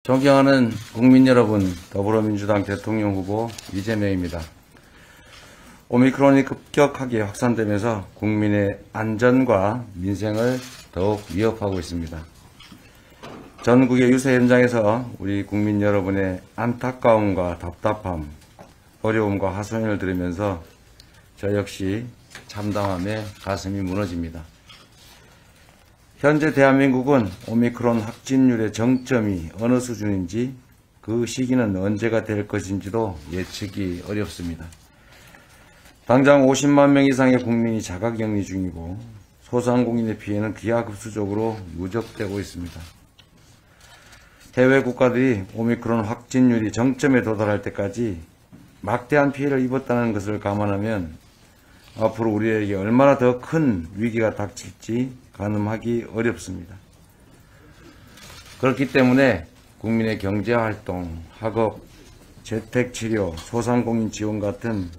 존경하는 국민 여러분, 더불어민주당 대통령 후보 이재명입니다. 오미크론이 급격하게 확산되면서 국민의 안전과 민생을 더욱 위협하고 있습니다. 전국의 유세 현장에서 우리 국민 여러분의 안타까움과 답답함, 어려움과 하소연을 들으면서 저 역시 참담함에 가슴이 무너집니다. 현재 대한민국은 오미크론 확진율의 정점이 어느 수준인지 그 시기는 언제가 될 것인지도 예측이 어렵습니다. 당장 50만 명 이상의 국민이 자가격리 중이고 소상공인의 피해는 기하급수적으로 누적되고 있습니다. 해외 국가들이 오미크론 확진율이 정점에 도달할 때까지 막대한 피해를 입었다는 것을 감안하면 앞으로 우리에게 얼마나 더 큰 위기가 닥칠지 가늠하기 어렵습니다. 그렇기 때문에 국민의 경제활동, 학업, 재택치료, 소상공인 지원 같은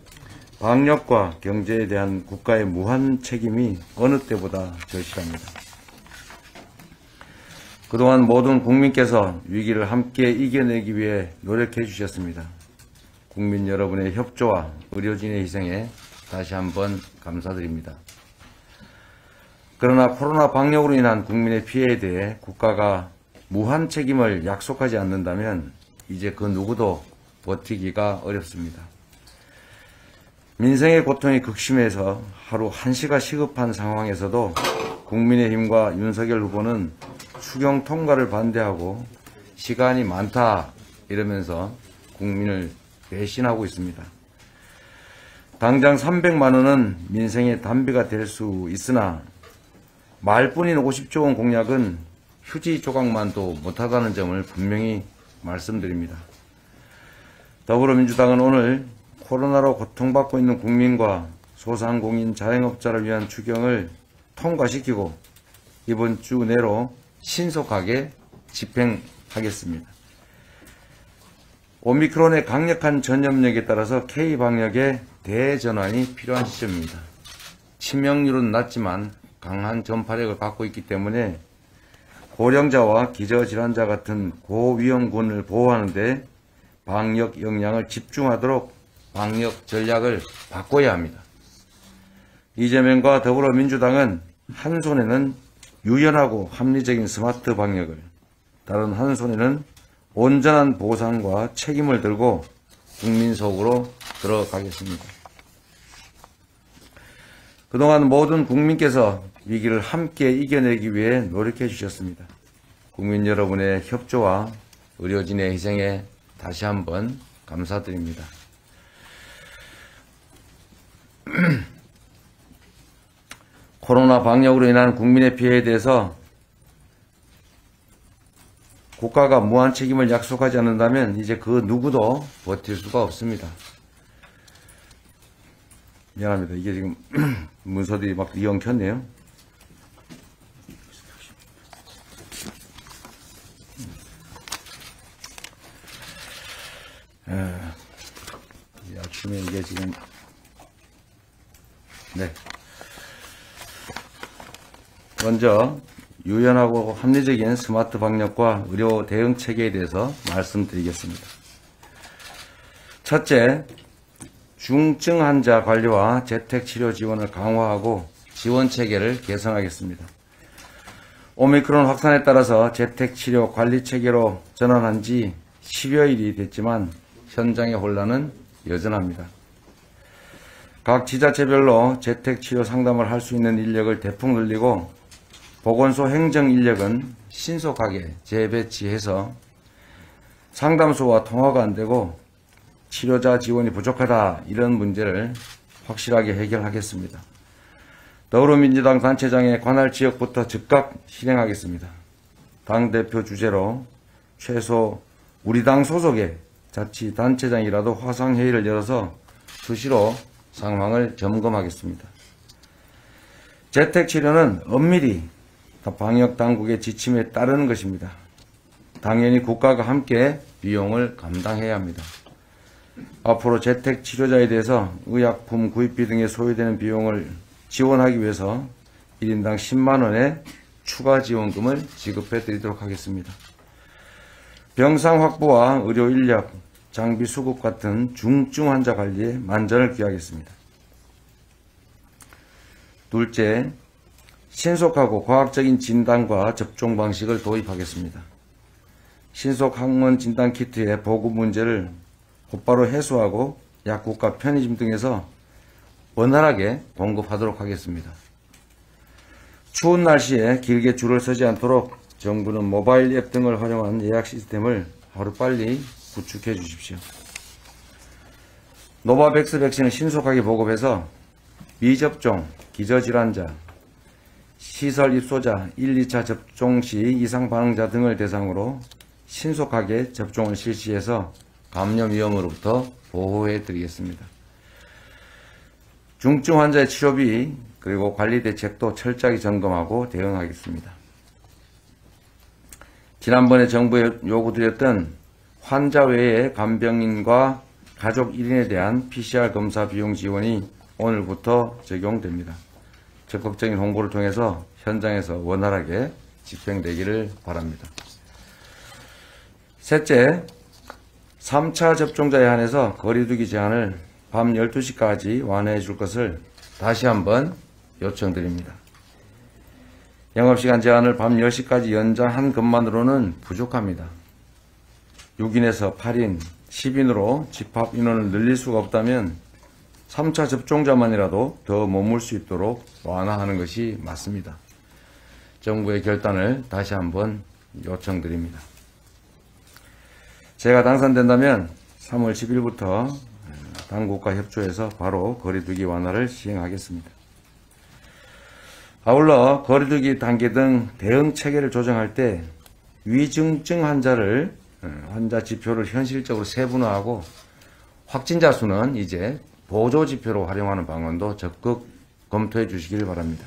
방역과 경제에 대한 국가의 무한 책임이 어느 때보다 절실합니다. 그동안 모든 국민께서 위기를 함께 이겨내기 위해 노력해 주셨습니다. 국민 여러분의 협조와 의료진의 희생에 다시 한번 감사드립니다. 그러나 코로나 방역으로 인한 국민의 피해에 대해 국가가 무한 책임을 약속하지 않는다면 이제 그 누구도 버티기가 어렵습니다. 민생의 고통이 극심해서 하루 1시가 시급한 상황에서도 국민의힘과 윤석열 후보는 추경 통과를 반대하고 시간이 많다 이러면서 국민을 배신하고 있습니다. 당장 300만 원은 민생의 단비가 될 수 있으나 말뿐인 50조 원 공약은 휴지 조각만도 못하다는 점을 분명히 말씀드립니다. 더불어민주당은 오늘 코로나로 고통받고 있는 국민과 소상공인 자영업자를 위한 추경을 통과시키고 이번 주 내로 신속하게 집행하겠습니다. 오미크론의 강력한 전염력에 따라서 K방역의 대전환이 필요한 시점입니다. 치명률은 낮지만 강한 전파력을 갖고 있기 때문에 고령자와 기저질환자 같은 고위험군을 보호하는 데 방역 역량을 집중하도록 방역 전략을 바꿔야 합니다. 이재명과 더불어민주당은 한 손에는 유연하고 합리적인 스마트 방역을, 다른 한 손에는 온전한 보상과 책임을 들고 국민 속으로 들어가겠습니다. 그동안 모든 국민께서 위기를 함께 이겨내기 위해 노력해 주셨습니다. 국민 여러분의 협조와 의료진의 희생에 다시 한번 감사드립니다. 코로나 방역으로 인한 국민의 피해에 대해서 국가가 무한 책임을 약속하지 않는다면 이제 그 누구도 버틸 수가 없습니다. 미안합니다. 이게 지금 문서들이 막 이엉켰네요. 아침에 이게 지금 먼저 유연하고 합리적인 스마트 방역과 의료 대응 체계에 대해서 말씀드리겠습니다. 첫째, 중증 환자 관리와 재택치료 지원을 강화하고 지원 체계를 개선하겠습니다. 오미크론 확산에 따라서 재택치료 관리 체계로 전환한 지 10여일이 됐지만 현장의 혼란은 여전합니다. 각 지자체별로 재택치료 상담을 할 수 있는 인력을 대폭 늘리고 보건소 행정 인력은 신속하게 재배치해서 상담소와 통화가 안 되고 치료자 지원이 부족하다, 이런 문제를 확실하게 해결하겠습니다. 더불어민주당 단체장의 관할 지역부터 즉각 실행하겠습니다. 당대표 주재로 최소 우리 당 소속의 자치단체장이라도 화상회의를 열어서 수시로 상황을 점검하겠습니다. 재택치료는 엄밀히 방역당국의 지침에 따르는 것입니다. 당연히 국가가 함께 비용을 감당해야 합니다. 앞으로 재택치료자에 대해서 의약품 구입비 등에 소요되는 비용을 지원하기 위해서 1인당 10만 원의 추가 지원금을 지급해 드리도록 하겠습니다. 병상 확보와 의료 인력, 장비 수급 같은 중증 환자 관리에 만전을 기하겠습니다. 둘째, 신속하고 과학적인 진단과 접종 방식을 도입하겠습니다. 신속 항원 진단 키트의 보급 문제를 곧바로 해소하고 약국과 편의점 등에서 원활하게 공급하도록 하겠습니다. 추운 날씨에 길게 줄을 서지 않도록 정부는 모바일 앱 등을 활용한 예약 시스템을 하루빨리 구축해 주십시오. 노바백스 백신을 신속하게 보급해서 미접종, 기저질환자, 시설 입소자, 1, 2차 접종 시 이상 반응자 등을 대상으로 신속하게 접종을 실시해서 감염 위험으로부터 보호해 드리겠습니다. 중증 환자의 치료비 그리고 관리 대책도 철저하게 점검하고 대응하겠습니다. 지난번에 정부에 요구드렸던 환자 외의 간병인과 가족 1인에 대한 PCR 검사 비용 지원이 오늘부터 적용됩니다. 적극적인 홍보를 통해서 현장에서 원활하게 집행되기를 바랍니다. 셋째, 3차 접종자에 한해서 거리두기 제한을 밤 12시까지 완화해 줄 것을 다시 한번 요청드립니다. 영업시간 제한을 밤 10시까지 연장한 것만으로는 부족합니다. 6인에서 8인, 10인으로 집합 인원을 늘릴 수가 없다면 3차 접종자만이라도 더 머물 수 있도록 완화하는 것이 맞습니다. 정부의 결단을 다시 한번 요청드립니다. 제가 당선된다면 3월 10일부터 당국과 협조해서 바로 거리두기 완화를 시행하겠습니다. 아울러 거리두기 단계 등 대응 체계를 조정할 때 위중증 환자 지표를 현실적으로 세분화하고 확진자 수는 이제 보조 지표로 활용하는 방안도 적극 검토해 주시길 바랍니다.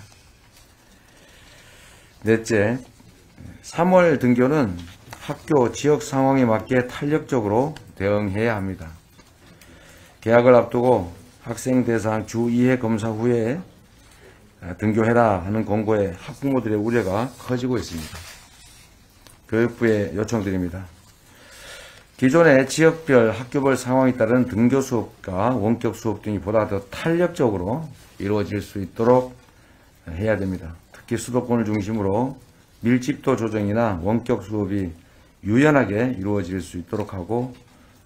넷째, 3월 등교는 학교 지역 상황에 맞게 탄력적으로 대응해야 합니다. 개학을 앞두고 학생 대상 주 2회 검사 후에 등교해라 하는 공고에 학부모들의 우려가 커지고 있습니다. 교육부에 요청드립니다. 기존의 지역별 학교별 상황에 따른 등교 수업과 원격 수업 등이 보다 더 탄력적으로 이루어질 수 있도록 해야 됩니다. 특히 수도권을 중심으로 밀집도 조정이나 원격 수업이 유연하게 이루어질 수 있도록 하고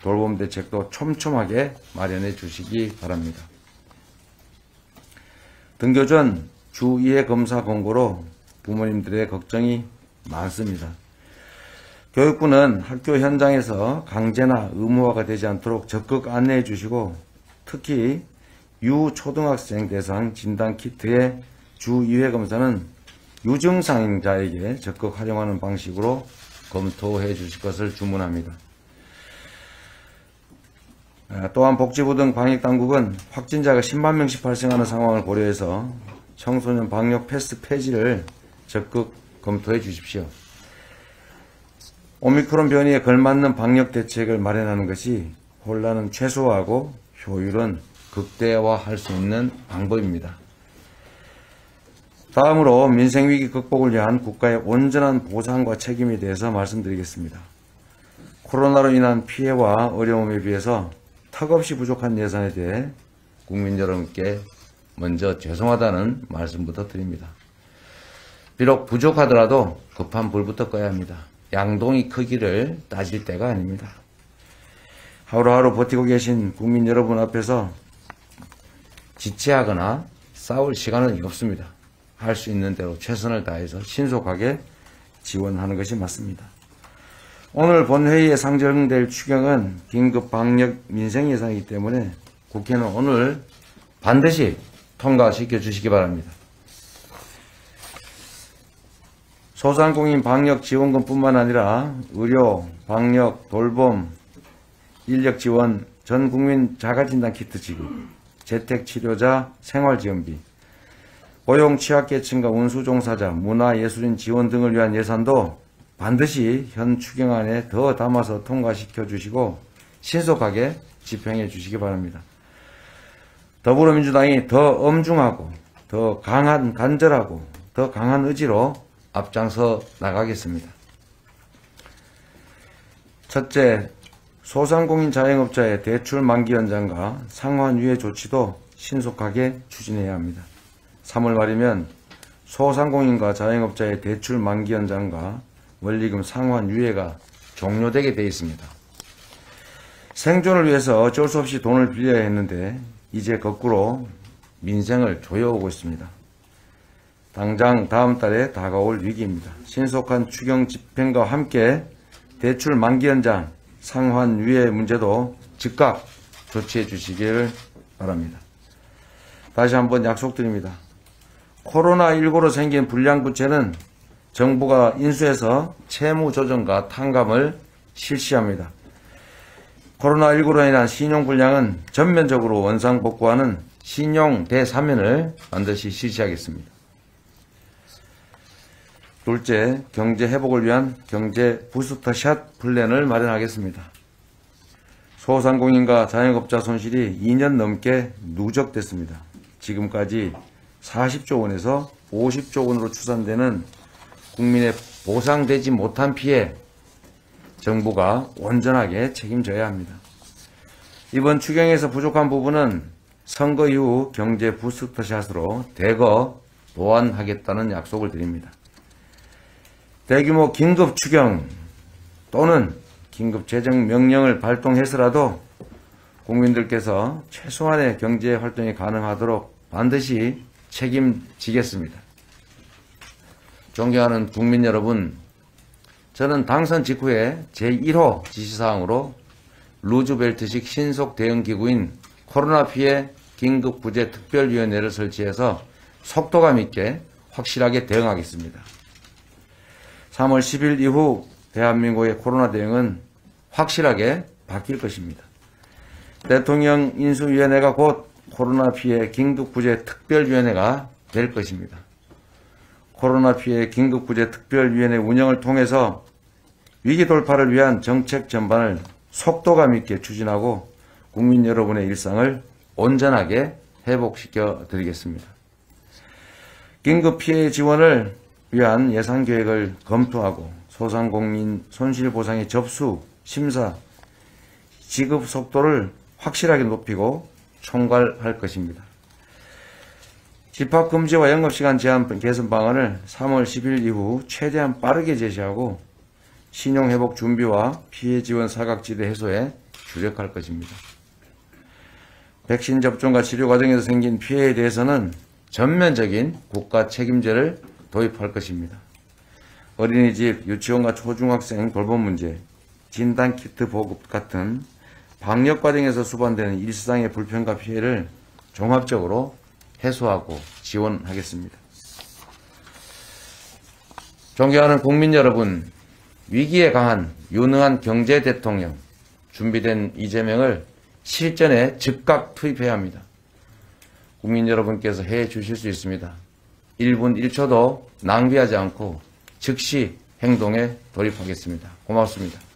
돌봄 대책도 촘촘하게 마련해 주시기 바랍니다. 등교 전 주 2회 검사 공고로 부모님들의 걱정이 많습니다. 교육부는 학교 현장에서 강제나 의무화가 되지 않도록 적극 안내해 주시고 특히 유초등학생 대상 진단키트의 주 2회 검사는 유증상자에게 적극 활용하는 방식으로 검토해 주실 것을 주문합니다. 또한 복지부 등 방역당국은 확진자가 10만 명씩 발생하는 상황을 고려해서 청소년 방역 패스 폐지를 적극 검토해 주십시오. 오미크론 변이에 걸맞는 방역 대책을 마련하는 것이 혼란은 최소화하고 효율은 극대화할 수 있는 방법입니다. 다음으로 민생위기 극복을 위한 국가의 온전한 보상과 책임에 대해서 말씀드리겠습니다. 코로나로 인한 피해와 어려움에 비해서 턱없이 부족한 예산에 대해 국민 여러분께 먼저 죄송하다는 말씀부터 드립니다. 비록 부족하더라도 급한 불부터 꺼야 합니다. 양동이 크기를 따질 때가 아닙니다. 하루하루 버티고 계신 국민 여러분 앞에서 지체하거나 싸울 시간은 없습니다. 할 수 있는 대로 최선을 다해서 신속하게 지원하는 것이 맞습니다. 오늘 본회의에 상정될 추경은 긴급 방역 민생 예산이기 때문에 국회는 오늘 반드시 통과시켜 주시기 바랍니다. 소상공인 방역 지원금뿐만 아니라 의료, 방역, 돌봄, 인력 지원, 전국민 자가진단 키트 지급, 재택치료자 생활지원비, 고용 취약계층과 운수종사자, 문화예술인 지원 등을 위한 예산도 반드시 현 추경안에 더 담아서 통과시켜 주시고 신속하게 집행해 주시기 바랍니다. 더불어민주당이 더 엄중하고 더 강한 간절하고 더 강한 의지로 앞장서 나가겠습니다. 첫째, 소상공인 자영업자의 대출 만기 연장과 상환유예 조치도 신속하게 추진해야 합니다. 3월 말이면 소상공인과 자영업자의 대출 만기 연장과 원리금 상환유예가 종료되게 되어 있습니다. 생존을 위해서 어쩔 수 없이 돈을 빌려야 했는데 이제 거꾸로 민생을 조여오고 있습니다. 당장 다음 달에 다가올 위기입니다. 신속한 추경 집행과 함께 대출 만기 연장, 상환유예 문제도 즉각 조치해 주시기를 바랍니다. 다시 한번 약속드립니다. 코로나19로 생긴 불량부채는 정부가 인수해서 채무조정과 탕감을 실시합니다. 코로나19로 인한 신용불량은 전면적으로 원상복구하는 신용 대사면을 반드시 실시하겠습니다. 둘째, 경제 회복을 위한 경제 부스터샷 플랜을 마련하겠습니다. 소상공인과 자영업자 손실이 2년 넘게 누적됐습니다. 지금까지 40조 원에서 50조 원으로 추산되는 국민의 보상되지 못한 피해, 정부가 온전하게 책임져야 합니다. 이번 추경에서 부족한 부분은 선거 이후 경제 부스터샷으로 대거 보완하겠다는 약속을 드립니다. 대규모 긴급 추경 또는 긴급 재정 명령을 발동해서라도 국민들께서 최소한의 경제 활동이 가능하도록 반드시 책임지겠습니다. 존경하는 국민 여러분, 저는 당선 직후에 제1호 지시사항으로 루즈벨트식 신속 대응기구인 코로나 피해 긴급구제특별위원회를 설치해서 속도감 있게 확실하게 대응하겠습니다. 3월 10일 이후 대한민국의 코로나 대응은 확실하게 바뀔 것입니다. 대통령 인수위원회가 곧 코로나 피해 긴급구제특별위원회가 될 것입니다. 코로나 피해 긴급구제특별위원회 운영을 통해서 위기 돌파를 위한 정책 전반을 속도감 있게 추진하고 국민 여러분의 일상을 온전하게 회복시켜 드리겠습니다. 긴급 피해 지원을 위한 예산 계획을 검토하고 소상공인 손실보상의 접수, 심사, 지급 속도를 확실하게 높이고 총괄할 것입니다. 집합금지와 영업시간 제한 개선 방안을 3월 10일 이후 최대한 빠르게 제시하고 신용회복 준비와 피해 지원 사각지대 해소에 주력할 것입니다. 백신 접종과 치료 과정에서 생긴 피해에 대해서는 전면적인 국가 책임제를 도입할 것입니다. 어린이집, 유치원과 초중학생 돌봄 문제, 진단키트 보급 같은 방역 과정에서 수반되는 일상의 불편과 피해를 종합적으로 해소하고 지원하겠습니다. 존경하는 국민 여러분, 위기에 강한 유능한 경제 대통령, 준비된 이재명을 실전에 즉각 투입해야 합니다. 국민 여러분께서 해 주실 수 있습니다. 1분 1초도 낭비하지 않고 즉시 행동에 돌입하겠습니다. 고맙습니다.